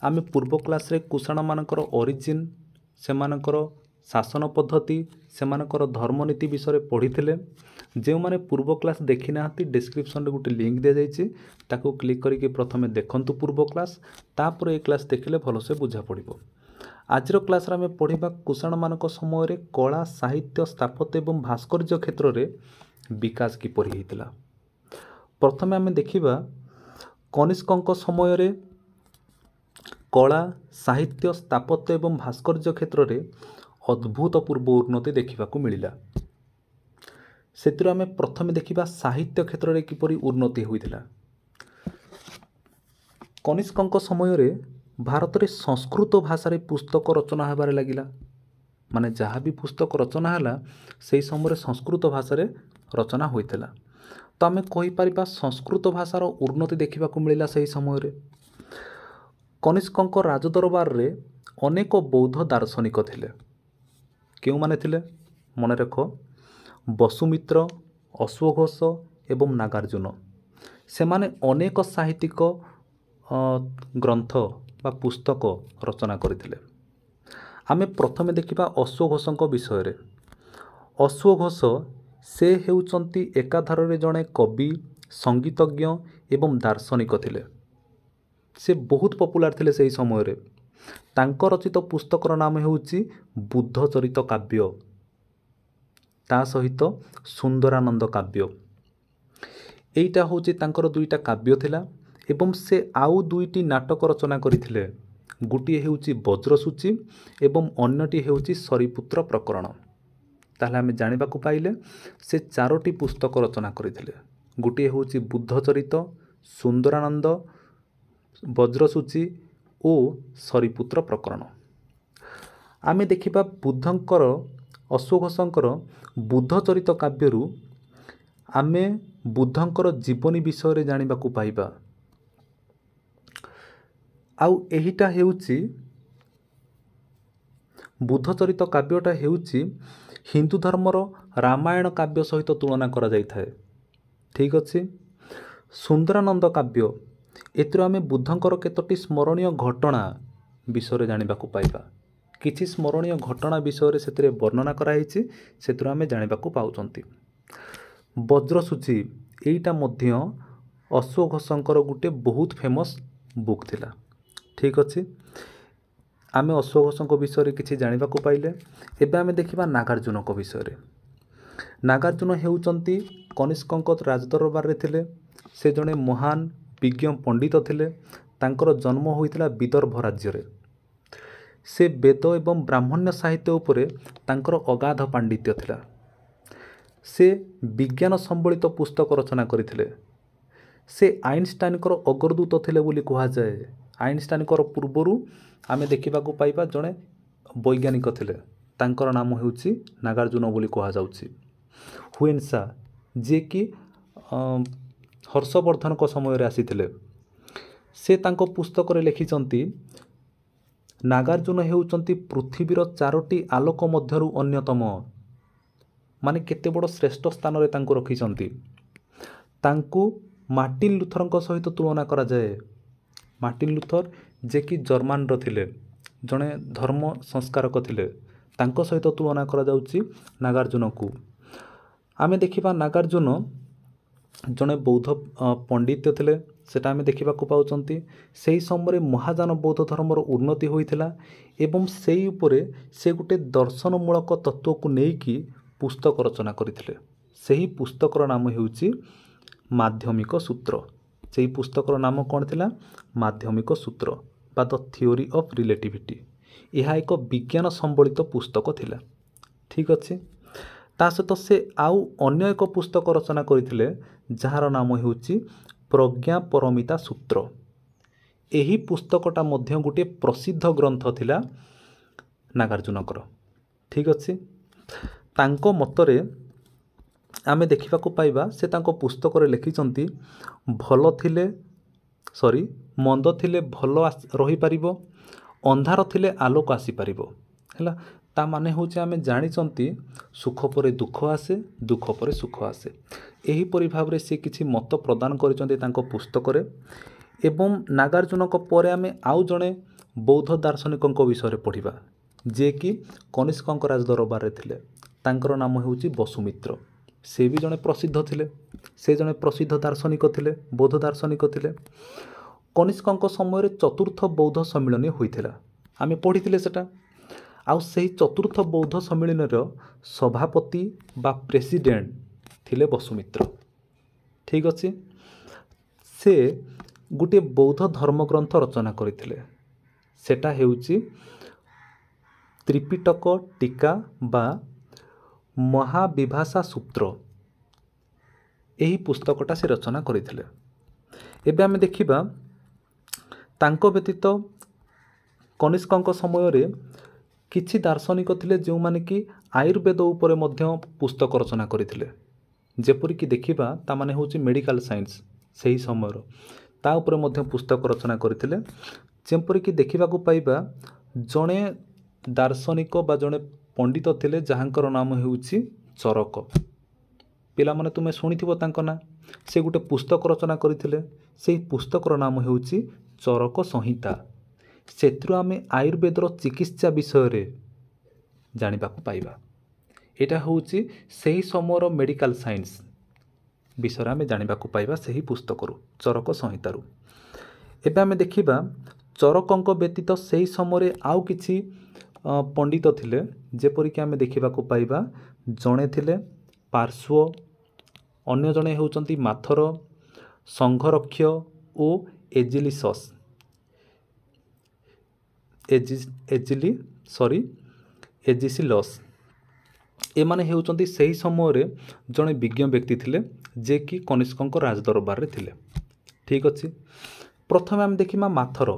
आमे पूर्व क्लास रे कुषाण मानकर ओरिजिन सेमानकर शासन पद्धति सेमानकर धर्मनीति विषय पढ़ी जो माने पूर्व क्लास देखी ना डिस्क्रिप्शन रे गोटे लिंक दि जाइए ताको क्लिक करके प्रथमे देखंतु पूर्व क्लास तापर ए क्लास देखिले भल से बुझा पड़िबो। आज क्लास आम पढ़ा कुषाण मानक समय रे कला साहित्य स्थापत्य एवं भास्कर्य क्षेत्र में विकास किपरि होइतिला। प्रथमे आम देखिबा कनिष्कଙ୍କ समय रे कला साहित्य स्थापत्य एवं भास्कर्य क्षेत्र में अद्भुतपूर्व उन्नति देखा मिला। से आम प्रथमे देखिबा साहित्य क्षेत्र में किपरि उन्नति होइतिला। कनिष्कଙ୍କ समय रे भारत रे संस्कृत भाषा रे पुस्तक रचना होबार लगिला। माने जहाँ भी पुस्तक रचना है से समय संस्कृत भाषा रे रचना होइतिला। तो आम कहि परिबा संस्कृत भाषार उन्नति देखा मिला। से समय रे कनिष्कଙ୍କ राजदरबार रे अनेक बौद्ध दार्शनिक थिले। केउ माने थिले मन रख वसुमित्र अश्वघोष एवं नागार्जुन से माने अनेक साहित्यिक ग्रंथ बा पुस्तक रचना करथिले। आमे प्रथमे देखिबा अश्वघोषଙ୍କ विषय रे। अश्वघोष से हेउचंती एकाधार रे जणे कवि संगीतज्ञ एवं दार्शनिक थिले। से बहुत पॉपुलर थिले सेही समय रे। तांको रचित पुस्तकर नाम हेउची बुद्ध चरित काव्य ता सहित सुंदरानंद काव्य। एइटा होची तांकर दुईटा काव्य थिला एवं से आउ दुईटी नाटक रचना करथिले। गोटे हेउची वज्रसूची एवं अन्यटी हेउची सरीपुत्र प्रकरण। ताहले आमे जानिबाकू पाइले से चारोटी पुस्तक रचना करथिले। गोटे हेउची बुद्ध चरित सुंदरानंद वज्रसूची ओ सरीपुत्र प्रकरण। आमे देखिबा बुद्धंकर अश्वघोषंकर बुद्ध चरित काव्यरू आमे बुद्धंकर जीवनी विषय रे जानिबाकू पाइबा। आउ एहिटा हेउची बुद्ध चरित काव्यटा हेउची हिंदू धर्मर रामायण काव्य सहित तुलना करा जाय थाए। ठीक अछि। सुंदरानंद काव्य एतिर आमे बुद्धंकर केतोटी स्मरणीय घटना विषय रे जानिबाकू पाइबा। किछि स्मरणीय घटना विषय रे सेतिरे वर्णना करा हिची सेतिर आमे जानिबाकू पाउचंती। वज्रसूची एइटा मध्य अश्वघोषंकर गुटे बहुत फेमस बुक थिला। ठीक अछि। आमे अश्वघोषंक विषय रे किछि जानिबाकू पाइले। एबे आमे देखिबा नागार्जुनक विषय रे। नागार्जुन हेउचंती कनिष्कଙ୍କ राजदरबार रे थिले। से जणे महान विज्ञ पंडित थिले। तांकर जन्म होइतिला विदर्भ राज्य रे। से वेद एवं ब्राह्मण्य साहित्य उपरे तांकर अगाध पांडित्य थिला। से विज्ञान संबलित पुस्तक रचना करथिले। से आइनस्टाइनकर अग्रदूत थिले बोली कहा जाए। आइनस्टाइनकर पूर्वरु आमे देखिबाकू पाइबा जणे वैज्ञानिक थिले। तांकर नाम हेउची नागार्जुन बोली कहा जाउची। हुएनसा जे कि हर्षवर्धन को समय रे आसीथिले। से तांको पुस्तक रे लिखिचंती नागार्जुन हेउचंती पृथ्वीर चारोटी आलोक मध्यरु अन्यतम। माने केते बड़ श्रेष्ठ स्थान रे तांको रखिचंती। तांको मार्टिन लुथरଙ୍କ सहित तुलना करा जाए। मार्टिन लुथर जे कि जर्मान रो थिले जणे धर्म संस्कारक थिले। तांको सहित तुलना करा जाउची नागार्जुन को। आमे देखिबा नागार्जुन जणे बौद्ध पंडित थिले। सेटा आमे देखिबाकू पाउचंती। सेही समय महाजान बौद्ध धर्मर उन्नति होइथिला एवं सेही उपरे से गुटे दर्शनमूलक तत्व को नेकी पुस्तक रचना करथिले। सेही पुस्तकर नाम हेउची माध्यमिक सूत्र। सेही पुस्तकर नाम कोन थिला माध्यमिक सूत्र बा द थ्योरी ऑफ रिलेटिविटी। यह एक विज्ञान संबलित पुस्तक थिला। ठीक अछि। ता सहित से आउ अन्य एक पुस्तक रचना करथिले जहार नाम हेउची प्रज्ञा परमिता सूत्र। एही पुस्तकटा मध्य गोटे प्रसिद्ध ग्रंथ थिला नागार्जुनकर। ठीक अछि। तांको मतरे आमे देखिबाकू पाइबा से तांको पुस्तक रे लिखिचंती भलो थिले मंद थिले भलो रही परिबो अंधार थिले आलोक आसी परिबो। हैला ता माने होचे आमे जानिचंती सुख परे दुख आसे दुख परे सुख आसे। एही परि भाबरे से किछि मत प्रदान करिचंती तांको पुस्तक रे। ଏବଂ ନାଗାର୍ଜୁନଙ୍କ ପରେ ଆମେ ଆଉ ଜଣେ ବୌଦ୍ଧ ଦାର୍ଶନିକଙ୍କ ବିଷୟରେ ପଢ଼ିବା, ଯିଏକି କନିଷ୍କଙ୍କ ରାଜ ଦରବାରରେ ଥିଲେ। ତାଙ୍କର ନାମ ହେଉଛି ବସୁମିତ୍ର। ସେ ବି ଜଣେ ପ୍ରସିଦ୍ଧ ଥିଲେ, ସେ ଜଣେ ପ୍ରସିଦ୍ଧ ଦାର୍ଶନିକ ଥିଲେ, ବୌଦ୍ଧ ଦାର୍ଶନିକ ଥିଲେ। କନିଷ୍କଙ୍କ ସମୟରେ ଚତୁର୍ଥ ବୌଦ୍ଧ ସମ୍ମିଳନୀ ହୋଇଥିଲା, ଆମେ ପଢ଼ିଥିଲେ ସେଟା। ଆଉ ସେହି ଚତୁର୍ଥ ବୌଦ୍ଧ ସମ୍ମିଳନୀର ସଭାପତି ବା ପ୍ରେସିଡେଣ୍ଟ ଥିଲେ ବସୁମିତ୍ର। ଠିକ୍ ଅଛି। ସେ ଗୋଟିଏ ବୌଦ୍ଧ ଧର୍ମଗ୍ରନ୍ଥ ରଚନା କରିଥିଲେ, ସେଟା ହେଉଛି ତ୍ରିପିଟକ ଟୀକା ବା ମହାବିଭାଷା ସୂତ୍ର। ଏହି ପୁସ୍ତକଟା ସେ ରଚନା କରିଥିଲେ। ଏବେ ଆମେ ଦେଖିବା ତାଙ୍କ ବ୍ୟତୀତ କନିଷ୍କଙ୍କ ସମୟରେ କିଛି ଦାର୍ଶନିକ ଥିଲେ ଯେଉଁମାନେ କି ଆୟୁର୍ବେଦ ଉପରେ ମଧ୍ୟ ପୁସ୍ତକ ରଚନା କରିଥିଲେ। ଯେପରିକି ଦେଖିବା ତାମାନେ ହେଉଛି ମେଡ଼ିକାଲ ସାଇନ୍ସ ସେହି ସମୟର, ତା ଉପରେ ମଧ୍ୟ ପୁସ୍ତକ ରଚନା କରିଥିଲେ। ଯେପରିକି ଦେଖିବାକୁ ପାଇବା ଜଣେ ଦାର୍ଶନିକ ବା ଜଣେ ପଣ୍ଡିତ ଥିଲେ ଯାହାଙ୍କର ନାମ ହେଉଛି ଚରକ। ପିଲାମାନେ ତୁମେ ଶୁଣିଥିବ ତାଙ୍କ ନାଁ। ସେ ଗୋଟେ ପୁସ୍ତକ ରଚନା କରିଥିଲେ, ସେହି ପୁସ୍ତକର ନାମ ହେଉଛି ଚରକ ସଂହିତା। ସେଥିରୁ ଆମେ ଆୟୁର୍ବେଦର ଚିକିତ୍ସା ବିଷୟରେ ଜାଣିବାକୁ ପାଇବା। ଏଇଟା ହେଉଛି ସେହି ସମୟର ମେଡ଼ିକାଲ ସାଇନ୍ସ ବିଷୟରେ ଆମେ ଜାଣିବାକୁ ପାଇବା ସେହି ପୁସ୍ତକରୁ, ଚରକ ସଂହିତାରୁ। ଏବେ ଆମେ ଦେଖିବା ଚରକଙ୍କ ବ୍ୟତୀତ ସେହି ସମୟରେ ଆଉ କିଛି ପଣ୍ଡିତ ଥିଲେ, ଯେପରିକି ଆମେ ଦେଖିବାକୁ ପାଇବା ଜଣେ ଥିଲେ ପାର୍ଶ୍ୱ, ଅନ୍ୟ ଜଣେ ହେଉଛନ୍ତି ମାଥର, ସଂଘରକ୍ଷ ଓ ଏଜିଲିସସ୍ ଏଜିସିଲସ୍। ଏମାନେ ହେଉଛନ୍ତି ସେହି ସମୟରେ ଜଣେ ବିଜ୍ଞ ବ୍ୟକ୍ତି ଥିଲେ, ଯିଏକି କନିଷ୍କଙ୍କ ରାଜଦରବାରରେ ଥିଲେ। ଠିକ୍ ଅଛି। ପ୍ରଥମେ ଆମେ ଦେଖିବା ମାଥର।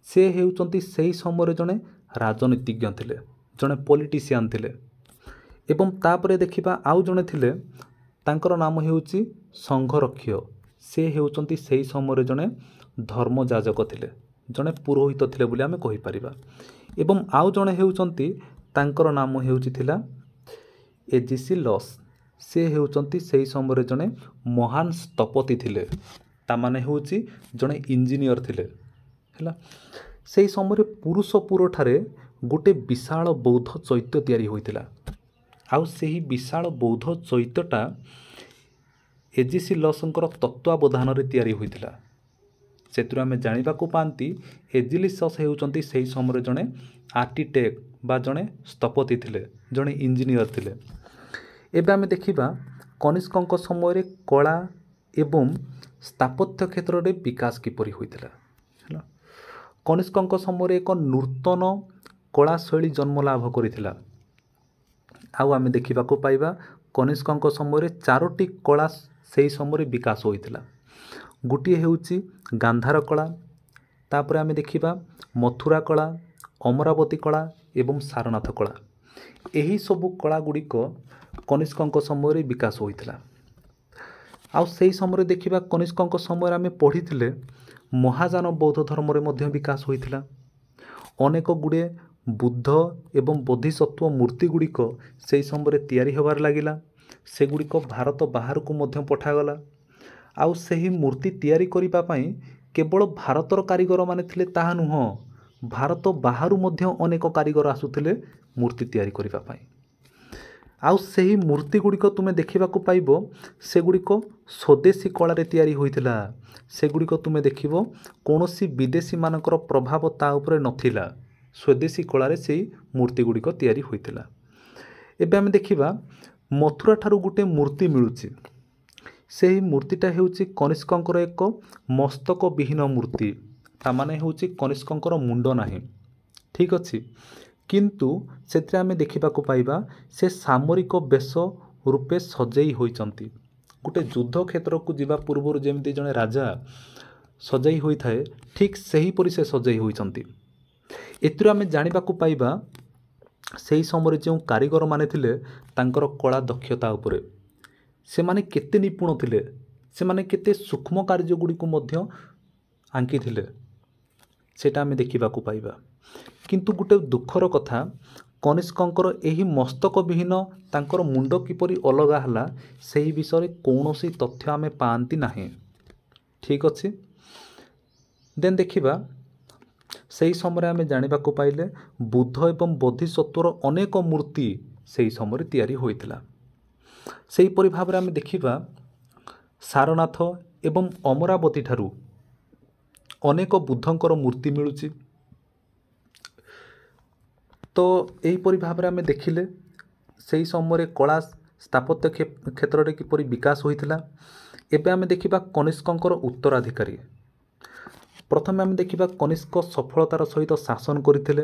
ସେ ହେଉଛନ୍ତି ସେହି ସମୟରେ ଜଣେ ରାଜନୀତିଜ୍ଞ ଥିଲେ, ଜଣେ ପଲିଟିସିଆନ୍ ଥିଲେ। ଏବଂ ତାପରେ ଦେଖିବା ଆଉ ଜଣେ ଥିଲେ, ତାଙ୍କର ନାମ ହେଉଛି ସଂଘରକ୍ଷ। ସେ ହେଉଛନ୍ତି ସେହି ସମୟରେ ଜଣେ ଧର୍ମଯାଜକ ଥିଲେ, ଜଣେ ପୁରୋହିତ ଥିଲେ ବୋଲି ଆମେ କହିପାରିବା। ଏବଂ ଆଉ ଜଣେ ହେଉଛନ୍ତି, ତାଙ୍କର ନାମ ଥିଲା ଏଜିସିଲସ୍। ସେ ହେଉଛନ୍ତି ସେହି ସମୟରେ ଜଣେ ମହାନ ସ୍ଥପତି ଥିଲେ, ତାମାନେ ହେଉଛି ଜଣେ ଇଞ୍ଜିନିୟର ଥିଲେ। ହେଲା, ସେହି ସମୟରେ ପୁରୁଷପୁରଠାରେ ଗୋଟେ ବିଶାଳ ବୌଦ୍ଧ ଚୈତ୍ୟ ତିଆରି ହୋଇଥିଲା। ଆଉ ସେହି ବିଶାଳ ବୌଦ୍ଧ ଚୈତ୍ୟଟା ଏଜିସିଲସ୍ଙ୍କର ତତ୍ତ୍ୱାବଧାନରେ ତିଆରି ହୋଇଥିଲା। ସେଥିରୁ ଆମେ ଜାଣିବାକୁ ପାଆନ୍ତି ଏଜିଲିସସ୍ ହେଉଛନ୍ତି ସେହି ସମୟରେ ଜଣେ ଆର୍କିଟେକ୍ଟ ବା ଜଣେ ସ୍ଥପତି ଥିଲେ, ଜଣେ ଇଞ୍ଜିନିୟର ଥିଲେ। ଏବେ ଆମେ ଦେଖିବା କନିଷ୍କଙ୍କ ସମୟରେ କଳା ଏବଂ ସ୍ଥାପତ୍ୟ କ୍ଷେତ୍ରରେ ବିକାଶ କିପରି ହୋଇଥିଲା। ହେଲା, କନିଷ୍କଙ୍କ ସମୟରେ ଏକ ନୂତନ କଳା ଶୈଳୀ ଜନ୍ମ ଲାଭ କରିଥିଲା। ଆଉ ଆମେ ଦେଖିବାକୁ ପାଇବା କନିଷ୍କଙ୍କ ସମୟରେ 4ଟି କଳା ସେହି ସମୟରେ ବିକାଶ ହୋଇଥିଲା। ଗୋଟିଏ ହେଉଛି ଗାନ୍ଧାର କଳା, ତାପରେ ଆମେ ଦେଖିବା ମଥୁରା କଳା, ଅମରାବତୀ କଳା ଏବଂ ସାରନାଥ କଳା। ଏହି ସବୁ କଳା ଗୁଡ଼ିକ କନିଷ୍କଙ୍କ ସମୟରେ ବିକାଶ ହୋଇଥିଲା। ଆଉ ସେହି ସମୟରେ ଦେଖିବା କନିଷ୍କଙ୍କ ସମୟରେ ଆମେ ପଢ଼ିଥିଲେ ମହାଯାନ ବୌଦ୍ଧ ଧର୍ମରେ ମଧ୍ୟ ବିକାଶ ହୋଇଥିଲା। ଅନେକ ଗୁଡ଼ିଏ ବୁଦ୍ଧ ଏବଂ ବୋଧିସତ୍ତ୍ୱ ମୂର୍ତ୍ତି ଗୁଡ଼ିକ ସେହି ସମୟରେ ତିଆରି ହେବାରେ ଲାଗିଲା। ସେଗୁଡ଼ିକ ଭାରତ ବାହାରକୁ ମଧ୍ୟ ପଠାଗଲା। ଆଉ ସେହି ମୂର୍ତ୍ତି ତିଆରି କରିବା ପାଇଁ କେବଳ ଭାରତର କାରିଗରମାନେ ଥିଲେ ତାହା ନୁହଁ, ଭାରତ ବାହାରୁ ମଧ୍ୟ ଅନେକ କାରିଗର ଆସୁଥିଲେ ମୂର୍ତ୍ତି ତିଆରି କରିବା ପାଇଁ। ଆଉ ସେହି ମୂର୍ତ୍ତି ଗୁଡ଼ିକ ତୁମେ ଦେଖିବାକୁ ପାଇବ ସେଗୁଡ଼ିକ ସ୍ୱଦେଶୀ କଳାରେ ତିଆରି ହୋଇଥିଲା। ସେଗୁଡ଼ିକ ତୁମେ ଦେଖିବ କୌଣସି ବିଦେଶୀମାନଙ୍କର ପ୍ରଭାବ ତା ଉପରେ ନଥିଲା, ସ୍ୱଦେଶୀ କଳାରେ ସେହି ମୂର୍ତ୍ତି ଗୁଡ଼ିକ ତିଆରି ହୋଇଥିଲା। ଏବେ ଆମେ ଦେଖିବା ମଥୁରା ଠାରୁ ଗୋଟେ ମୂର୍ତ୍ତି ମିଳୁଛି। ସେହି ମୂର୍ତ୍ତିଟା ହେଉଛି କନିଷ୍କଙ୍କର ଏକ ମସ୍ତକ ବିହୀନ ମୂର୍ତ୍ତି, ତାମାନେ ହେଉଛି କନିଷ୍କଙ୍କର ମୁଣ୍ଡ ନାହିଁ। ଠିକ୍ ଅଛି। କିନ୍ତୁ ସେଥିରେ ଆମେ ଦେଖିବାକୁ ପାଇବା ସେ ସାମରିକ ବେଶ ରୂପେ ସଜେଇ ହୋଇଛନ୍ତି। ଗୋଟେ ଯୁଦ୍ଧ କ୍ଷେତ୍ରକୁ ଯିବା ପୂର୍ବରୁ ଯେମିତି ଜଣେ ରାଜା ସଜେଇ ହୋଇଥାଏ, ଠିକ୍ ସେହିପରି ସେ ସଜେଇ ହୋଇଛନ୍ତି। ଏଥିରୁ ଆମେ ଜାଣିବାକୁ ପାଇବା ସେହି ସମୟରେ ଯେଉଁ କାରିଗରମାନେ ଥିଲେ ତାଙ୍କର କଳା ଦକ୍ଷତା ଉପରେ ସେମାନେ କେତେ ନିପୁଣ ଥିଲେ, ସେମାନେ କେତେ ସୂକ୍ଷ୍ମ କାର୍ଯ୍ୟ ଗୁଡ଼ିକୁ ମଧ୍ୟ ଆଙ୍କିଥିଲେ, ସେଇଟା ଆମେ ଦେଖିବାକୁ ପାଇବା। କିନ୍ତୁ ଗୋଟେ ଦୁଃଖର କଥା, କନିଷ୍କଙ୍କର ଏହି ମସ୍ତକ ବିହୀନ ତାଙ୍କର ମୁଣ୍ଡ କିପରି ଅଲଗା ହେଲା ସେହି ବିଷୟରେ କୌଣସି ତଥ୍ୟ ଆମେ ପାଆନ୍ତି ନାହିଁ। ଠିକ୍ ଅଛି। ଦେନ୍ ଦେଖିବା ସେହି ସମୟରେ ଆମେ ଜାଣିବାକୁ ପାଇଲେ ବୁଦ୍ଧ ଏବଂ ବୋଧିସତ୍ୱର ଅନେକ ମୂର୍ତ୍ତି ସେହି ସମୟରେ ତିଆରି ହୋଇଥିଲା। ସେହିପରି ଭାବରେ ଆମେ ଦେଖିବା ସାରନାଥ ଏବଂ ଅମରାବତୀ ଠାରୁ ଅନେକ ବୁଦ୍ଧଙ୍କର ମୂର୍ତ୍ତି ମିଳୁଛି। ତ ଏହିପରି ଭାବରେ ଆମେ ଦେଖିଲେ ସେହି ସମୟରେ କଳା ସ୍ଥାପତ୍ୟ କ୍ଷେତ୍ରରେ କିପରି ବିକାଶ ହୋଇଥିଲା। ଏବେ ଆମେ ଦେଖିବା କନିଷ୍କଙ୍କର ଉତ୍ତରାଧିକାରୀ। ପ୍ରଥମେ ଆମେ ଦେଖିବା କନିଷ୍କ ସଫଳତାର ସହିତ ଶାସନ କରିଥିଲେ।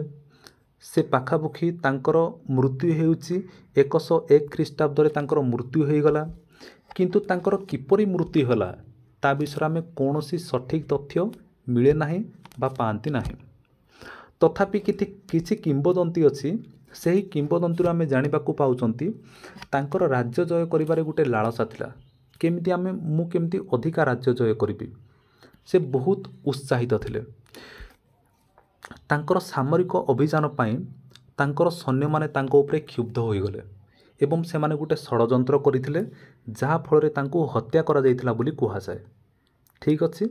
ସେ ପାଖାପାଖି ତାଙ୍କର ମୃତ୍ୟୁ ହେଉଛି 101 ଖ୍ରୀଷ୍ଟାବ୍ଦରେ ତାଙ୍କର ମୃତ୍ୟୁ ହୋଇଗଲା। କିନ୍ତୁ ତାଙ୍କର କିପରି ମୃତ୍ୟୁ ହେଲା ତା ବିଷୟରେ ଆମେ କୌଣସି ସଠିକ୍ ତଥ୍ୟ ମିଳେ ନାହିଁ ବା ପାଆନ୍ତି ନାହିଁ। ତଥାପି କିଛି କିମ୍ବଦନ୍ତୀ ଅଛି। ସେହି କିମ୍ବଦନ୍ତୀରୁ ଆମେ ଜାଣିବାକୁ ପାଉଛନ୍ତି ତାଙ୍କର ରାଜ୍ୟ ଜୟ କରିବାରେ ଗୋଟେ ଲାଳସା ଥିଲା। ମୁଁ କେମିତି ଅଧିକା ରାଜ୍ୟ ଜୟ କରିବି। ସେ ବହୁତ ଉତ୍ସାହିତ ଥିଲେ। ତାଙ୍କର ସାମରିକ ଅଭିଯାନ ପାଇଁ ତାଙ୍କର ସୈନ୍ୟମାନେ ତାଙ୍କ ଉପରେ କ୍ଷୁବ୍ଧ ହୋଇଗଲେ ଏବଂ ସେମାନେ ଗୋଟେ ଷଡ଼ଯନ୍ତ୍ର କରିଥିଲେ, ଯାହାଫଳରେ ତାଙ୍କୁ ହତ୍ୟା କରାଯାଇଥିଲା ବୋଲି କୁହାଯାଏ। ଠିକ୍ ଅଛି,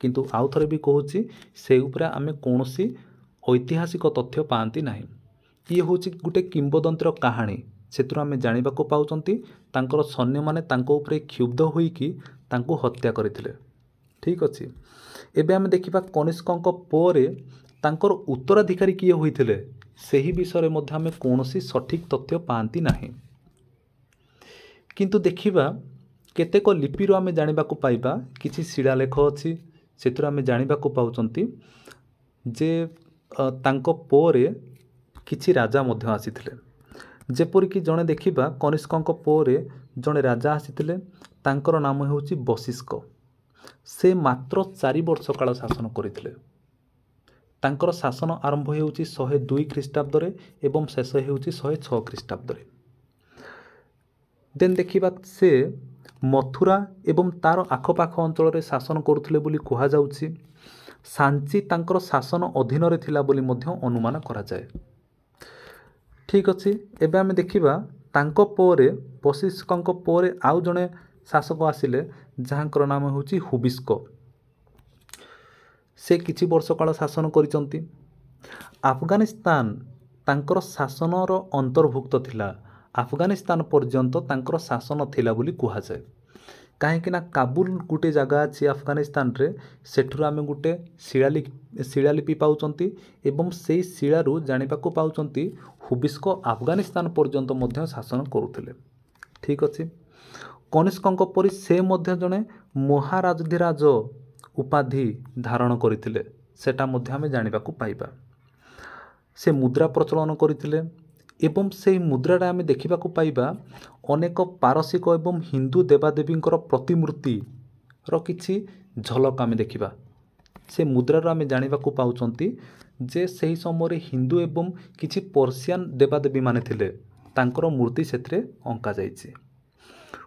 କିନ୍ତୁ ଆଉ ଥରେ ବି କହୁଛି ସେ ଉପରେ ଆମେ କୌଣସି ଐତିହାସିକ ତଥ୍ୟ ପାଆନ୍ତି ନାହିଁ। ଇଏ ହେଉଛି ଗୋଟେ କିମ୍ବଦନ୍ତୀର କାହାଣୀ। ସେଥିରୁ ଆମେ ଜାଣିବାକୁ ପାଉଛନ୍ତି ତାଙ୍କର ସୈନ୍ୟମାନେ ତାଙ୍କ ଉପରେ କ୍ଷୁବ୍ଧ ହୋଇକି ତାଙ୍କୁ ହତ୍ୟା କରିଥିଲେ। ଠିକ୍ ଅଛି, ଏବେ ଆମେ ଦେଖିବା କନିଷ୍କଙ୍କ ପରେ ତାଙ୍କର ଉତ୍ତରାଧିକାରୀ କିଏ ହୋଇଥିଲେ ସେହି ବିଷୟରେ ମଧ୍ୟ ଆମେ କୌଣସି ସଠିକ୍ ତଥ୍ୟ ପାଆନ୍ତି ନାହିଁ। କିନ୍ତୁ ଦେଖିବା କେତେକ ଲିପିରୁ ଆମେ ଜାଣିବାକୁ ପାଇବା, କିଛି ଶିଳାଲେଖ ଅଛି, ସେଥିରୁ ଆମେ ଜାଣିବାକୁ ପାଉଛନ୍ତି ଯେ ତାଙ୍କ ପରେ କିଛି ରାଜା ମଧ୍ୟ ଆସିଥିଲେ। ଯେପରିକି ଜଣେ ଦେଖିବା କନିଷ୍କଙ୍କ ପରେ ଜଣେ ରାଜା ଆସିଥିଲେ, ତାଙ୍କର ନାମ ହେଉଛି ବଶିଷ୍କ। ସେ ମାତ୍ର 4 ବର୍ଷ କାଳ ଶାସନ କରିଥିଲେ। ତାଙ୍କର ଶାସନ ଆରମ୍ଭ ହେଉଛି 102 ଖ୍ରୀଷ୍ଟାବ୍ଦରେ ଏବଂ ଶେଷ ହେଉଛି 106 ଖ୍ରୀଷ୍ଟାବ୍ଦରେ। ଦେନ୍ ଦେଖିବା ସେ ମଥୁରା ଏବଂ ତାର ଆଖପାଖ ଅଞ୍ଚଳରେ ଶାସନ କରୁଥିଲେ ବୋଲି କୁହାଯାଉଛି। ସାଞ୍ଚି ତାଙ୍କର ଶାସନ ଅଧୀନରେ ଥିଲା ବୋଲି ମଧ୍ୟ ଅନୁମାନ କରାଯାଏ। ଠିକ୍ ଅଛି, ଏବେ ଆମେ ଦେଖିବା ତାଙ୍କ ପରେ ବଶିଷ୍କଙ୍କ ପରେ ଆଉ ଜଣେ ଶାସକ ଆସିଲେ, ଯାହାଙ୍କର ନାମ ହେଉଛି ହୁବିଷ୍କ। ସେ କିଛି ବର୍ଷ କାଳ ଶାସନ କରିଛନ୍ତି। ଆଫଗାନିସ୍ତାନ ତାଙ୍କର ଶାସନର ଅନ୍ତର୍ଭୁକ୍ତ ଥିଲା। ଆଫଗାନିସ୍ତାନ ପର୍ଯ୍ୟନ୍ତ ତାଙ୍କର ଶାସନ ଥିଲା ବୋଲି କୁହାଯାଏ। କାହିଁକି ନା କାବୁଲ ଗୋଟେ ଜାଗା ଅଛି ଆଫଗାନିସ୍ତାନରେ, ସେଠାରୁ ଆମେ ଗୋଟେ ଶିଳାଲିପି ପାଉଛନ୍ତି ଏବଂ ସେଇ ଶିଳାରୁ ଜାଣିବାକୁ ପାଉଛନ୍ତି ହୁବିଷ୍କ ଆଫଗାନିସ୍ତାନ ପର୍ଯ୍ୟନ୍ତ ମଧ୍ୟ ଶାସନ କରୁଥିଲେ। ଠିକ୍ ଅଛି, କନିଷ୍କଙ୍କ ପରି ସେ ମଧ୍ୟ ଜଣେ ମହାରାଜାଧିରାଜ ଉପାଧି ଧାରଣ କରିଥିଲେ, ସେଟା ମଧ୍ୟ ଆମେ ଜାଣିବାକୁ ପାଇବା। ସେ ମୁଦ୍ରା ପ୍ରଚଳନ କରିଥିଲେ ଏବଂ ସେହି ମୁଦ୍ରାରେ ଆମେ ଦେଖିବାକୁ ପାଇବା ଅନେକ ପାରସିକ ଏବଂ ହିନ୍ଦୁ ଦେବାଦେବୀଙ୍କର ପ୍ରତିମୂର୍ତ୍ତିର କିଛି ଝଲକ ଆମେ ଦେଖିବା। ସେ ମୁଦ୍ରାରୁ ଆମେ ଜାଣିବାକୁ ପାଉଛନ୍ତି ଯେ ସେହି ସମୟରେ ହିନ୍ଦୁ ଏବଂ କିଛି ପର୍ସିଆନ ଦେବାଦେବୀମାନେ ଥିଲେ, ତାଙ୍କର ମୂର୍ତ୍ତି ସେଥିରେ ଅଙ୍କାଯାଇଛି।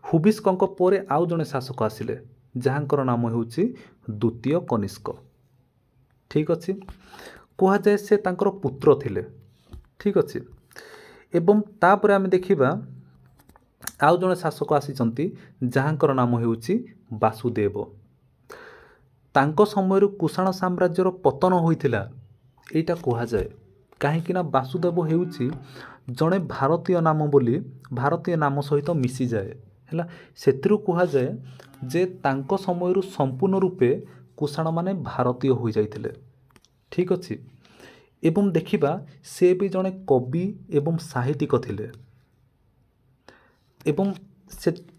ହୁବିଷ୍କଙ୍କ ପରେ ଆଉ ଜଣେ ଶାସକ ଆସିଲେ, ଯାହାଙ୍କର ନାମ ହେଉଛି ଦ୍ୱିତୀୟ କନିଷ୍କ। ଠିକ୍ ଅଛି, କୁହାଯାଏ ସେ ତାଙ୍କର ପୁତ୍ର ଥିଲେ। ଠିକ୍ ଅଛି, ଏବଂ ତାପରେ ଆମେ ଦେଖିବା ଆଉ ଜଣେ ଶାସକ ଆସିଛନ୍ତି, ଯାହାଙ୍କର ନାମ ହେଉଛି ବାସୁଦେବ। ତାଙ୍କ ସମୟରୁ କୁଷାଣ ସାମ୍ରାଜ୍ୟର ପତନ ହୋଇଥିଲା ଏଇଟା କୁହାଯାଏ। କାହିଁକି ନା ବାସୁଦେବ ହେଉଛି ଜଣେ ଭାରତୀୟ ନାମ ବୋଲି ଭାରତୀୟ ନାମ ସହିତ ମିଶିଯାଏ ହେଲା। ସେଥିରୁ କୁହାଯାଏ ଯେ ତାଙ୍କ ସମୟରୁ ସମ୍ପୂର୍ଣ୍ଣ ରୂପେ କୁଷାଣମାନେ ଭାରତୀୟ ହୋଇଯାଇଥିଲେ। ଠିକ୍ ଅଛି, ଏବଂ ଦେଖିବା ସେ ବି ଜଣେ କବି ଏବଂ ସାହିତ୍ୟିକ ଥିଲେ। ଏବଂ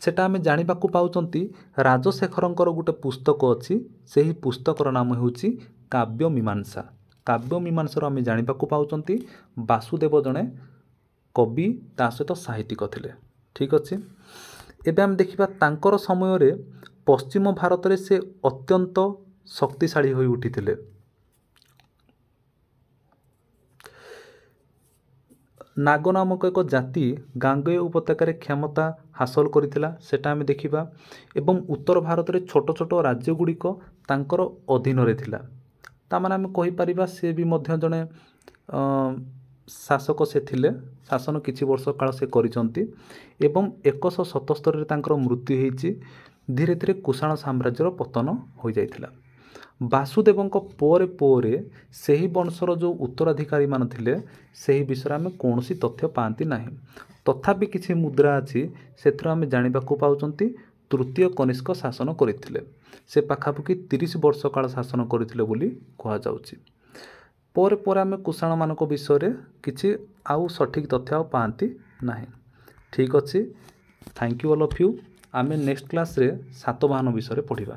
ସେଟା ଆମେ ଜାଣିବାକୁ ପାଉଛନ୍ତି ରାଜଶେଖରଙ୍କର ଗୋଟେ ପୁସ୍ତକ ଅଛି, ସେହି ପୁସ୍ତକର ନାମ ହେଉଛି କାବ୍ୟମୀମାଂସା। କାବ୍ୟମୀମାଂସାରୁ ଆମେ ଜାଣିବାକୁ ପାଉଛନ୍ତି ବାସୁଦେବ ଜଣେ କବି ତା ସହିତ ସାହିତ୍ୟିକ ଥିଲେ। ଠିକ୍ ଅଛି, ଏବେ ଆମେ ଦେଖିବା ତାଙ୍କର ସମୟରେ ପଶ୍ଚିମ ଭାରତରେ ସେ ଅତ୍ୟନ୍ତ ଶକ୍ତିଶାଳୀ ହୋଇ ଉଠିଥିଲେ। ନାଗ ନାମକ ଏକ ଜାତି ଗାଙ୍ଗେୟ ଉପତ୍ୟକାରେ କ୍ଷମତା ହାସଲ କରିଥିଲା, ସେଟା ଆମେ ଦେଖିବା। ଏବଂ ଉତ୍ତର ଭାରତରେ ଛୋଟ ଛୋଟ ରାଜ୍ୟଗୁଡ଼ିକ ତାଙ୍କର ଅଧୀନରେ ଥିଲା। ତାମାନେ ଆମେ କହିପାରିବା ସେ ବି ମଧ୍ୟ ଜଣେ ଶାସକ ସେ ଥିଲେ। ଶାସନ କିଛି ବର୍ଷ କାଳ ସେ କରିଛନ୍ତି ଏବଂ 177ରେ ତାଙ୍କର ମୃତ୍ୟୁ ହେଇଛି। ଧୀରେ ଧୀରେ କୁଷାଣ ସାମ୍ରାଜ୍ୟର ପତନ ହୋଇଯାଇଥିଲା। ବାସୁଦେବଙ୍କ ପରେ ପରେ ସେହି ବଂଶର ଯେଉଁ ଉତ୍ତରାଧିକାରୀମାନେ ଥିଲେ ସେହି ବିଷୟରେ ଆମେ କୌଣସି ତଥ୍ୟ ପାଆନ୍ତି ନାହିଁ। ତଥାପି କିଛି ମୁଦ୍ରା ଅଛି, ସେଥିରୁ ଆମେ ଜାଣିବାକୁ ପାଉଛନ୍ତି ତୃତୀୟ କନିଷ୍କ ଶାସନ କରିଥିଲେ। ସେ ପାଖାପାଖି 30 ବର୍ଷ କାଳ ଶାସନ କରିଥିଲେ ବୋଲି କୁହାଯାଉଛି। ପରେ ପରେ ଆମେ କୁଷାଣମାନଙ୍କ ବିଷୟରେ କିଛି ଆଉ ସଠିକ୍ ତଥ୍ୟ ଆଉ ପାଆନ୍ତି ନାହିଁ। ଠିକ୍ ଅଛି, thank you all of you. ଆମେ ନେକ୍ସଟ କ୍ଲାସ୍ରେ ସାତବାହନ ବିଷୟରେ ପଢ଼ିବା।